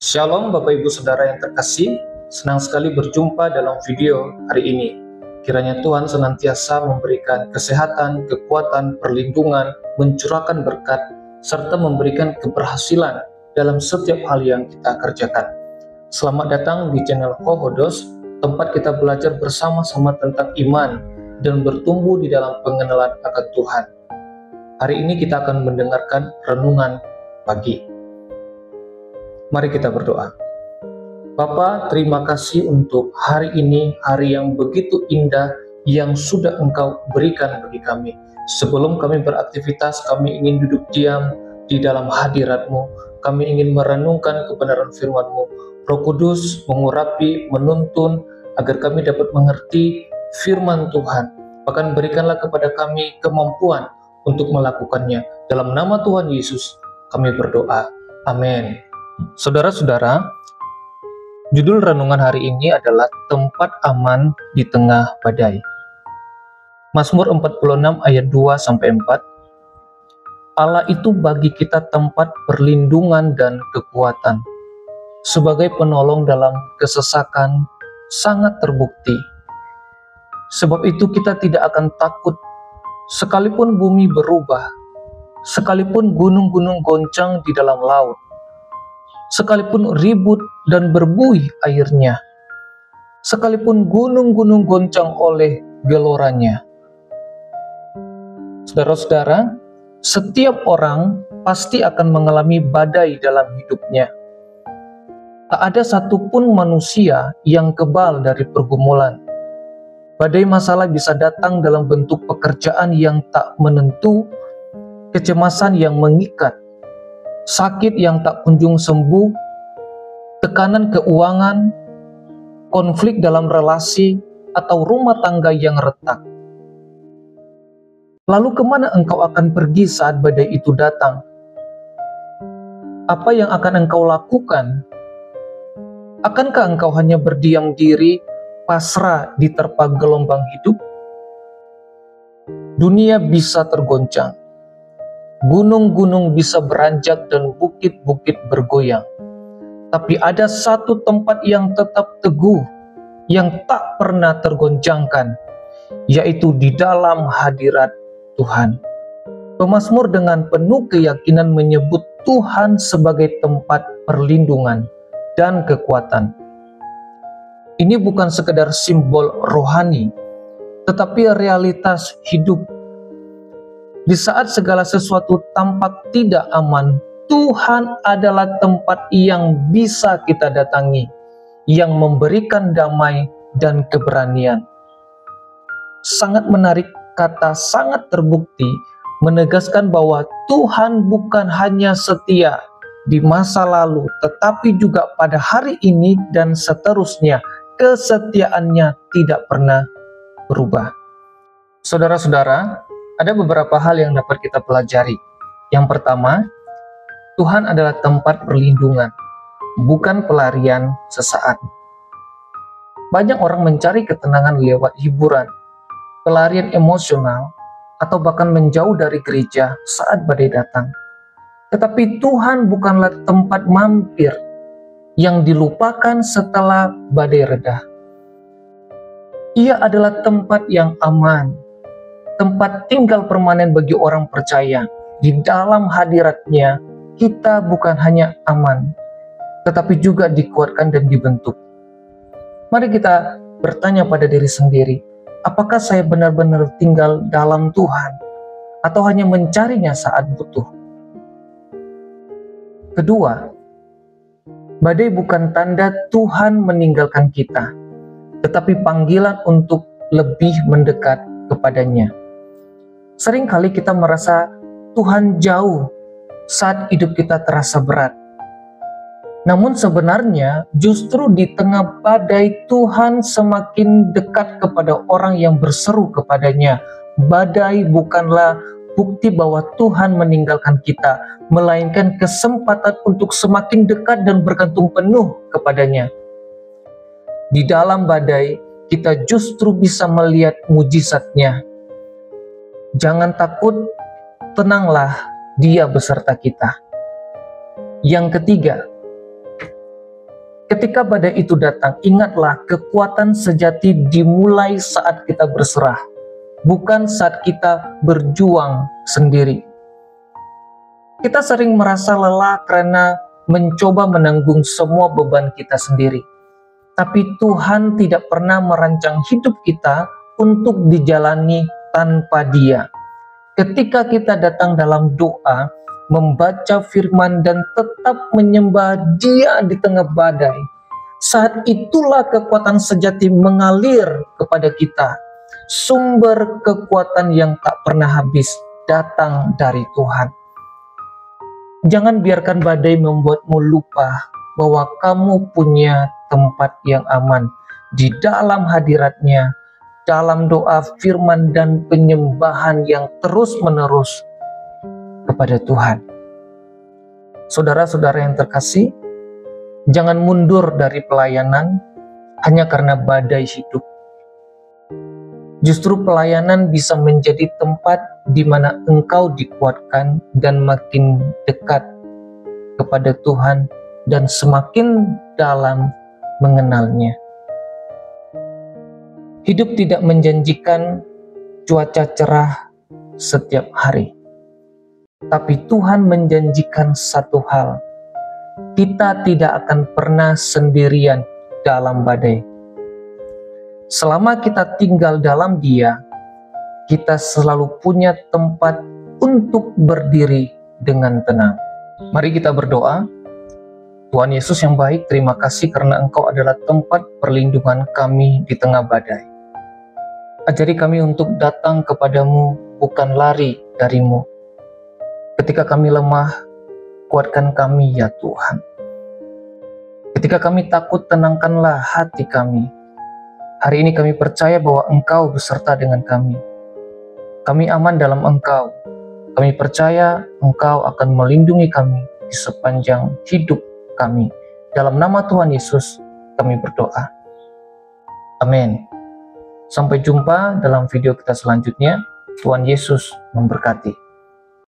Shalom Bapak Ibu Saudara yang terkasih, senang sekali berjumpa dalam video hari ini. Kiranya Tuhan senantiasa memberikan kesehatan, kekuatan, perlindungan, mencurahkan berkat, serta memberikan keberhasilan dalam setiap hal yang kita kerjakan. Selamat datang di channel Hohodos, tempat kita belajar bersama-sama tentang iman dan bertumbuh di dalam pengenalan akan Tuhan. Hari ini kita akan mendengarkan renungan pagi. Mari kita berdoa. Bapa, terima kasih untuk hari ini, hari yang begitu indah yang sudah Engkau berikan bagi kami. Sebelum kami beraktivitas, kami ingin duduk diam di dalam hadirat-Mu. Kami ingin merenungkan kebenaran firman-Mu. Roh Kudus mengurapi, menuntun, agar kami dapat mengerti firman Tuhan. Bahkan berikanlah kepada kami kemampuan untuk melakukannya. Dalam nama Tuhan Yesus, kami berdoa. Amin. Saudara-saudara, judul renungan hari ini adalah tempat aman di tengah badai. Mazmur 46 ayat 2-4. Allah itu bagi kita tempat perlindungan dan kekuatan. Sebagai penolong dalam kesesakan sangat terbukti. Sebab itu kita tidak akan takut sekalipun bumi berubah, sekalipun gunung-gunung goncang di dalam laut, sekalipun ribut dan berbuih airnya, sekalipun gunung-gunung goncang oleh geloranya. Saudara-saudara, setiap orang pasti akan mengalami badai dalam hidupnya. Tak ada satupun manusia yang kebal dari pergumulan. Badai masalah bisa datang dalam bentuk pekerjaan yang tak menentu, kecemasan yang mengikat, sakit yang tak kunjung sembuh, tekanan keuangan, konflik dalam relasi, atau rumah tangga yang retak. Lalu kemana engkau akan pergi saat badai itu datang? Apa yang akan engkau lakukan? Akankah engkau hanya berdiam diri, pasrah diterpa gelombang hidup? Dunia bisa tergoncang. Gunung-gunung bisa beranjak dan bukit-bukit bergoyang. Tapi ada satu tempat yang tetap teguh, yang tak pernah tergoncangkan, yaitu di dalam hadirat Tuhan. Pemazmur dengan penuh keyakinan menyebut Tuhan sebagai tempat perlindungan dan kekuatan. Ini bukan sekedar simbol rohani, tetapi realitas hidup. Di saat segala sesuatu tampak tidak aman, Tuhan adalah tempat yang bisa kita datangi, yang memberikan damai dan keberanian. Sangat menarik, kata sangat terbukti, menegaskan bahwa Tuhan bukan hanya setia di masa lalu, tetapi juga pada hari ini dan seterusnya. Kesetiaannya tidak pernah berubah. Saudara-saudara, ada beberapa hal yang dapat kita pelajari. Yang pertama, Tuhan adalah tempat perlindungan, bukan pelarian sesaat. Banyak orang mencari ketenangan lewat hiburan, pelarian emosional, atau bahkan menjauh dari gereja saat badai datang. Tetapi Tuhan bukanlah tempat mampir yang dilupakan setelah badai reda. Ia adalah tempat yang aman, tempat tinggal permanen bagi orang percaya. Di dalam hadirat-Nya, kita bukan hanya aman, tetapi juga dikuatkan dan dibentuk. Mari kita bertanya pada diri sendiri, apakah saya benar-benar tinggal dalam Tuhan, atau hanya mencarinya saat butuh? Kedua, badai bukan tanda Tuhan meninggalkan kita, tetapi panggilan untuk lebih mendekat kepadanya. Seringkali kita merasa Tuhan jauh saat hidup kita terasa berat. Namun sebenarnya justru di tengah badai Tuhan semakin dekat kepada orang yang berseru kepadanya. Badai bukanlah bukti bahwa Tuhan meninggalkan kita, melainkan kesempatan untuk semakin dekat dan bergantung penuh kepadanya. Di dalam badai, kita justru bisa melihat mujizat-Nya. Jangan takut, tenanglah, Dia beserta kita. Yang ketiga, Ketika badai itu datang, ingatlah kekuatan sejati dimulai saat kita berserah, bukan saat kita berjuang sendiri. Kita sering merasa lelah karena mencoba menanggung semua beban kita sendiri. Tapi Tuhan tidak pernah merancang hidup kita untuk dijalani tanpa Dia. Ketika kita datang dalam doa, membaca firman dan tetap menyembah Dia di tengah badai, saat itulah kekuatan sejati mengalir kepada kita. Sumber kekuatan yang tak pernah habis datang dari Tuhan. Jangan biarkan badai membuatmu lupa bahwa kamu punya tempat yang aman di dalam hadirat-Nya, dalam doa, firman, dan penyembahan yang terus-menerus kepada Tuhan. Saudara-saudara yang terkasih, jangan mundur dari pelayanan hanya karena badai hidup. Justru pelayanan bisa menjadi tempat di mana engkau dikuatkan dan makin dekat kepada Tuhan dan semakin dalam mengenalnya. Hidup tidak menjanjikan cuaca cerah setiap hari. Tapi Tuhan menjanjikan satu hal, kita tidak akan pernah sendirian dalam badai. Selama kita tinggal dalam Dia, kita selalu punya tempat untuk berdiri dengan tenang. Mari kita berdoa. Tuhan Yesus yang baik, terima kasih karena Engkau adalah tempat perlindungan kami di tengah badai. Ajari kami untuk datang kepadamu, bukan lari darimu. Ketika kami lemah, kuatkan kami ya Tuhan. Ketika kami takut, tenangkanlah hati kami. Hari ini kami percaya bahwa Engkau beserta dengan kami. Kami aman dalam Engkau. Kami percaya Engkau akan melindungi kami di sepanjang hidup kami. Dalam nama Tuhan Yesus kami berdoa. Amin. Sampai jumpa dalam video kita selanjutnya. Tuhan Yesus memberkati.